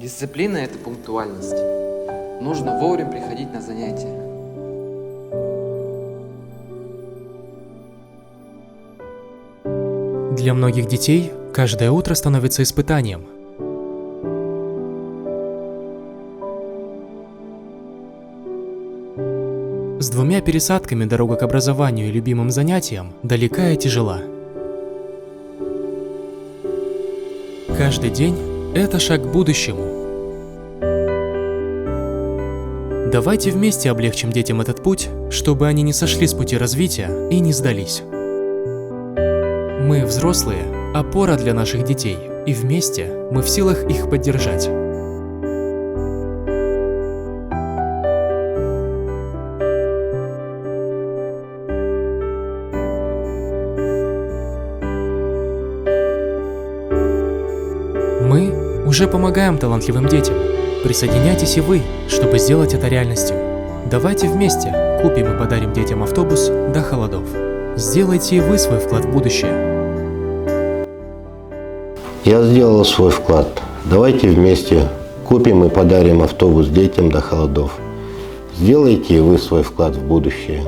Дисциплина – это пунктуальность. Нужно вовремя приходить на занятия. Для многих детей каждое утро становится испытанием. С 2 пересадками дорога к образованию и любимым занятиям далека и тяжела. Каждый день – это шаг к будущему. Давайте вместе облегчим детям этот путь, чтобы они не сошли с пути развития и не сдались. Мы, взрослые, опора для наших детей, и вместе мы в силах их поддержать. Мы уже помогаем талантливым детям. Присоединяйтесь и вы, чтобы сделать это реальностью. Давайте вместе купим и подарим детям автобус до холодов. Сделайте и вы свой вклад в будущее. Я сделал свой вклад. Давайте вместе купим и подарим автобус детям до холодов. Сделайте и вы свой вклад в будущее.